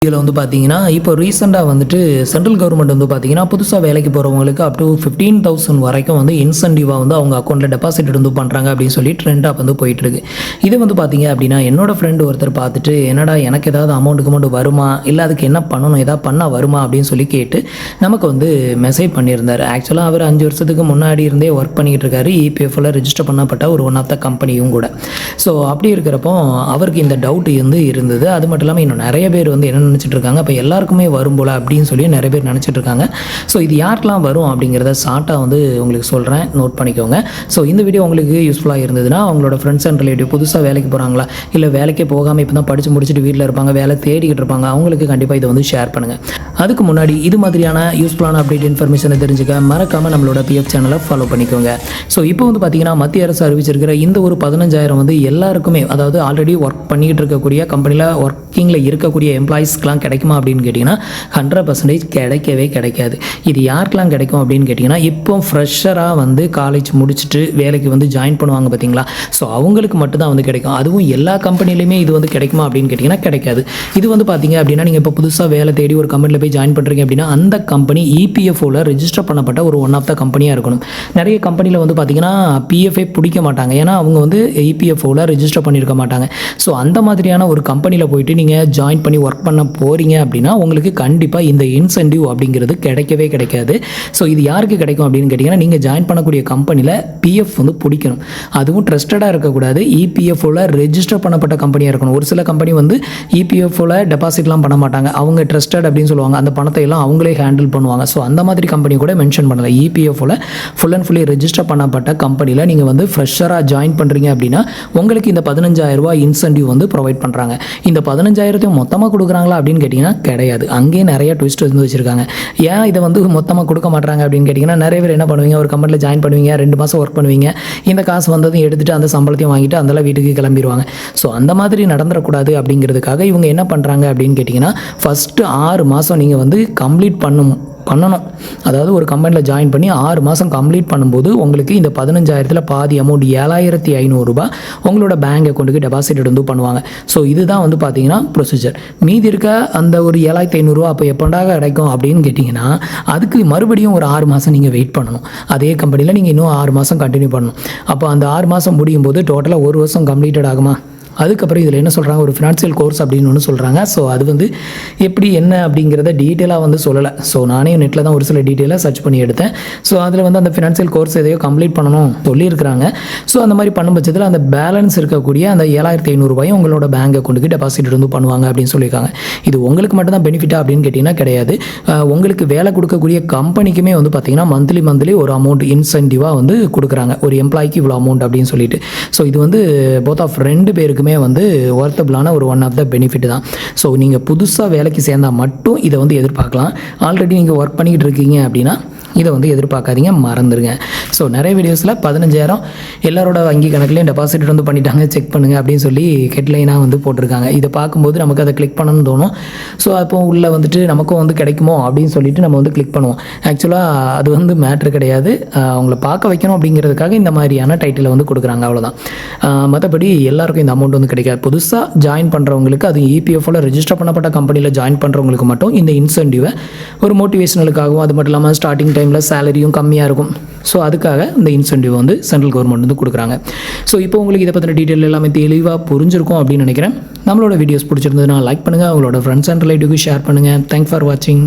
இதில் வந்து பார்த்தீங்கன்னா இப்போ ரீசெண்டாக வந்துட்டு சென்ட்ரல் கவர்மெண்ட் வந்து பார்த்தீங்கன்னா புதுசாக வேலைக்கு போகிறவங்களுக்கு அப் டு 15,000 வரைக்கும் வந்து இன்சென்டிவாக வந்து அவங்க அக்கௌண்ட்டில் டெபாசிட் வந்து பண்ணுறாங்க அப்படின்னு சொல்லி ட்ரெண்டாக வந்து போயிட்டுருக்கு. இது வந்து பார்த்தீங்க அப்படின்னா என்னோட ஃப்ரெண்டு ஒருத்தர் பார்த்துட்டு என்னடா எனக்கு ஏதாவது அமௌண்ட் வருமா இல்லை அதுக்கு என்ன பண்ணணும் ஏதாவது பண்ணால் வருமா அப்படின்னு சொல்லி கேட்டு நமக்கு வந்து மெசேஜ் பண்ணியிருந்தார். ஆக்சுவலாக அவர் 5 வருஷத்துக்கு முன்னாடி இருந்தே ஒர்க் பண்ணிக்கிட்டு இருக்காரு. இபிஎஃப்ல ரெஜிஸ்டர் பண்ணப்பட்ட ஒரு ஒன் ஆஃப் த கம்பெனியும் கூட. ஸோ அப்படி இருக்கிறப்போ அவருக்கு இந்த டவுட் வந்து இருந்தது. அது மட்டும் இல்லாமல் இன்னும் நிறைய பேர் வந்து என்ன நினச்சிட்டு இருக்காங்க, அப்போ எல்லாருக்குமே வரும் போல அப்படின்னு சொல்லி நிறைய பேர் நினச்சிட்டு இருக்காங்க. ஸோ இது யாருக்கெல்லாம் வரும் அப்படிங்கிறத ஷார்ட்டாக வந்து உங்களுக்கு சொல்கிறேன், நோட் பண்ணிக்கோங்க. ஸோ இந்த வீடியோ உங்களுக்கு யூஸ்ஃபுல்லாக இருந்ததுன்னா அவங்களோட ஃப்ரெண்ட்ஸ் அண்ட் ரிலேட்டிவ் புதுசாக வேலைக்கு போகிறாங்களா இல்லை வேலைக்கே போகாமல் இப்போ தான் படித்து முடிச்சுட்டு வீட்டில் இருப்பாங்க, வேலை தேடிக்கிட்டு இருப்பாங்க, அவங்களுக்கு கண்டிப்பாக இதை வந்து ஷேர் பண்ணுங்கள். அதுக்கு முன்னாடி இது மாதிரியான யூஸ்ஃபுல்லான அப்டேட் இன்ஃபர்மேஷனை தெரிஞ்சுக்க மறக்காமல் நம்மளோட பிஎஃப் சேனலை ஃபாலோ பண்ணிக்கோங்க. ஸோ இப்போ வந்து பார்த்தீங்கன்னா மத்திய அரசு அறிவிச்சிருக்கிற இந்த ஒரு 15,000 வந்து எல்லாருக்குமே, அதாவது ஆல்ரெடி ஒர்க் பண்ணிக்கிட்டு இருக்கக்கூடிய கம்பெனியில் ஒர்க்கிங்கில் இருக்கக்கூடிய எம்ப்ளாயிஸ்க்கெலாம் கிடைக்குமா அப்படின்னு கேட்டிங்கன்னா 100% கிடைக்கவே கிடைக்காது. இது யாருக்கெல்லாம் கிடைக்கும் அப்படின்னு கேட்டிங்கன்னா இப்போ ஃப்ரெஷராக வந்து காலேஜ் முடிச்சுட்டு வேலைக்கு வந்து ஜாயின் பண்ணுவாங்க பார்த்தீங்களா, ஸோ அவங்களுக்கு மட்டும்தான் வந்து கிடைக்கும். அதுவும் எல்லா கம்பெனிலையுமே இது வந்து கிடைக்குமா அப்படின்னு கேட்டிங்கன்னா கிடைக்காது. இது வந்து பார்த்தீங்க அப்படின்னா நீங்கள் இப்போ புதுசாக வேலை தேடி ஒரு கம்பெனியில் போய் ஜாயின் பண்ணுறீங்க அப்படின்னா அந்த கம்பெனி இபிஎஃப்ஓவில் ரெஜிஸ்டர் பண்ணப்பட்ட ஒரு ஒன் ஆஃப் த கம்பெனியாக இருக்கணும். நிறைய கம்பெனியில் வந்து பார்த்தீங்கன்னா பிஎஃப்ஏ பிடிக்க மாட்டாங்க, ஏன்னா அவங்க வந்து இபிஎஃப்ஓவில் ரெஜிஸ்டர் பண்ணியிருக்க மாட்டாங்க. ஸோ அந்த மாதிரியான ஒரு கம்பெனியில் போயிட்டு நீங்கள் ஜாயின் பண்ணி ஒர்க் பண்ண போகிறீங்க அப்படின்னா உங்களுக்கு கண்டிப்பாக இந்த இன்சென்டிவ் அப்படிங்கிறது கிடைக்கவே கிடைக்காது. ஸோ இது யாருக்கு கிடைக்கும் அப்படின்னு கேட்டிங்கன்னா நீங்கள் ஜாயின் பண்ணக்கூடிய கம்பெனியில் பிஎஃப் வந்து பிடிக்கணும். அதுவும் ட்ரஸ்டடாக இருக்கக்கூடாது, இபிஎஃப்ஓவில் ரெஜிஸ்டர் பண்ணப்பட்ட கம்பெனியாக இருக்கணும். ஒரு சில கம்பெனி வந்து இபிஎஃப்ஓவில் டெபாசிட்லாம் பண்ண மாட்டாங்க, அவங்க ட்ரஸ்டட் அப்படின்னு சொல்லுவாங்க, அந்த பணத்தை எல்லாம் அவங்களே ஹேண்டில் பண்ணுவாங்க. ஸோ அந்த மாதிரி கம்பெனி கூட மென்ஷன் பண்ணலை. இபிஎஃப்ஓவில் ஃபுல் அண்ட் ஃபுல்லி ரெஜிஸ்டர் பண்ணப்பட்ட கம்பெனியில் நீங்கள் வந்து ஃப்ரெஷராக ஜாயின் பண்ணுறீங்க அப்படின்னா உங்களுக்கு இந்த 15,000 இன்சென்டிவ் வந்து ப்ரொவைட் பண்ணுறாங்க. இந்த 15,000 மொத்தமாக கொடுக்குறாங்களா அப்படின்னு கேட்டிங்கன்னா கிடையாது. அங்கேயே நிறைய ட்விஸ்ட் வந்து வச்சுருக்காங்க. ஏன் இதை வந்து மொத்தமாக கொடுக்க மாட்டாங்க அப்படின்னு கேட்டிங்கன்னா நிறைய பேர் என்ன பண்ணுவீங்க, ஒரு கம்பெனியில் ஜாயின் பண்ணுவீங்க, 2 மாதம் ஒர்க் பண்ணுவீங்க, இந்த காசு வந்ததும் எடுத்துகிட்டு அந்த சம்பளத்தையும் வாங்கிட்டு அதெல்லாம் வீட்டுக்கு கிளம்பிடுவாங்க. ஸோ அந்த மாதிரி நடந்துடக்கூடாது அப்படிங்கிறதுக்காக இவங்க என்ன பண்ணுறாங்க அப்படின்னு கேட்டிங்கன்னா ஃபஸ்ட்டு 6 மாதம் நீங்கள் வந்து கம்ப்ளீட் பண்ணணும். அதாவது ஒரு கம்பெனியில் ஜாயின் பண்ணி 6 மாதம் கம்ப்ளீட் பண்ணும்போது உங்களுக்கு இந்த 15,000 பாதி அமௌண்ட் 7,500 ரூபாய் உங்களோட பேங்க் அக்கௌண்ட்டுக்கு டெபாசிட் வந்து பண்ணுவாங்க. ஸோ இதுதான் வந்து பார்த்தீங்கன்னா ப்ரொசீஜர். மீதி இருக்க அந்த ஒரு 7,500 ரூபா அப்போ எப்போண்டாக கிடைக்கும் அப்படின்னு கேட்டிங்கன்னா அதுக்கு மறுபடியும் ஒரு 6 மாதம் நீங்கள் வெயிட் பண்ணணும். அதே கம்பெனியில் நீங்கள் இன்னும் 6 மாதம் கண்டினியூ பண்ணணும். அப்போ அந்த 6 மாதம் முடியும் போது டோட்டலாக 1 வருஷம் கம்ப்ளீட்டட் ஆகுமா. அதுக்கப்புறம் இதில் என்ன சொல்கிறாங்க, ஒரு ஃபினான்ஷியல் கோர்ஸ் அப்படின்னு ஒன்று சொல்கிறாங்க. ஸோ அது வந்து எப்படி என்ன அப்படிங்கிறத டீட்டெயிலாக வந்து சொல்லலை. ஸோ நானே நெட்டில் தான் ஒரு சில டீட்டெயிலாக சர்ச் பண்ணி எடுத்தேன். ஸோ அதில் வந்து அந்த ஃபினான்ஷியல் கோர்ஸ் எதையோ கம்ப்ளீட் பண்ணணும் சொல்லியிருக்கிறாங்க. ஸோ அந்த மாதிரி பண்ணும் பட்சத்தில் அந்த பேலன்ஸ் இருக்கக்கூடிய அந்த 7,500 ரூபாயும் உங்களோட பேங்க் அக்கௌண்ட்டுக்கு டெபாசிட் வந்து பண்ணுவாங்க அப்படின்னு சொல்லியிருக்காங்க. இது உங்களுக்கு மட்டும் தான் பெனிஃபிட்டா அப்படின்னு கேட்டிங்கன்னா கிடையாது. உங்களுக்கு வேலை கொடுக்கக்கூடிய கம்பெனிக்குமே வந்து பார்த்திங்கன்னா மந்த்லி ஒரு அமௌண்ட் இன்சென்டிவாக வந்து கொடுக்குறாங்க, ஒரு எம்ப்ளாய்க்கு இவ்வளோ அமௌண்ட் அப்படின்னு சொல்லிட்டு. ஸோ இது வந்து போத் ஆஃப் 2 பேருக்குமே வந்து ஒர்த்தபிளான ஒரு ஒன் ஆஃப் த பெனிஃபிட் தான். ஸோ நீங்கள் புதுசாக வேலைக்கு சேர்ந்தால் மட்டும் இதை வந்து எதிர்பார்க்கலாம். ஆல்ரெடி நீங்கள் ஒர்க் பண்ணிக்கிட்டு இருக்கீங்க அப்படின்னா இதை வந்து எதிர்பார்க்காதீங்க, மறந்துடுங்க. ஸோ நிறைய வீடியோஸில் 15,000 எல்லாரோட வங்கி கணக்குலேயும் டெபாசிட் வந்து பண்ணிட்டாங்க, செக் பண்ணுங்கள் அப்படின்னு சொல்லி ஹெட்லைனாக வந்து போட்டிருக்காங்க. இதை பார்க்கும்போது நமக்கு அதை கிளிக் பண்ணணும்னு தோணும். ஸோ அப்போ உள்ளே வந்துட்டு நமக்கும் வந்து கிடைக்குமோ அப்படின்னு சொல்லிட்டு நம்ம வந்து கிளிக் பண்ணுவோம். ஆக்சுவலாக அது வந்து மேட்ரு கிடையாது, அவங்கள பார்க்க வைக்கணும் அப்படிங்கிறதுக்காக இந்த மாதிரியான டைட்டில் வந்து கொடுக்குறாங்க, அவ்வளோதான். மற்றபடி எல்லாருக்கும் இந்த அமௌண்ட் வந்து கிடைக்காது. புதுசாக ஜாயின் பண்ணுறவங்களுக்கு, அது இபிஎஃப்ஓவில் ரெஜிஸ்டர் பண்ணப்பட்ட கம்பெனியில் ஜாயின் பண்ணுறவங்களுக்கு மட்டும் இந்த இன்சென்டிவை ஒரு மோட்டிவேஷனலுக்காகவும், அது மட்டும் இல்லாமல் ஸ்டார்டிங் டைமில் சேலரியும் கம்மியாக இருக்கும். ஸோ அதுக்காக இந்த இன்சென்டிவ் வந்து சென்ட்ரல் கவர்மெண்ட் வந்து கொடுக்குறாங்க. ஸோ இப்போ உங்களுக்கு இதை பற்றின டீட்டெயில் எல்லாமே தெளிவாக புரிஞ்சிருக்கும் அப்படின்னு நினைக்கிறேன். நம்மளோட வீடியோஸ் பிடிச்சிருந்ததுன்னா லைக் பண்ணுங்கள், உங்களோட ஃப்ரெண்ட்ஸ் அண்ட் ரிலேட்டிவ்க்கு ஷேர் பண்ணுங்கள். தேங்க்ஸ் ஃபார் வாட்சிங்.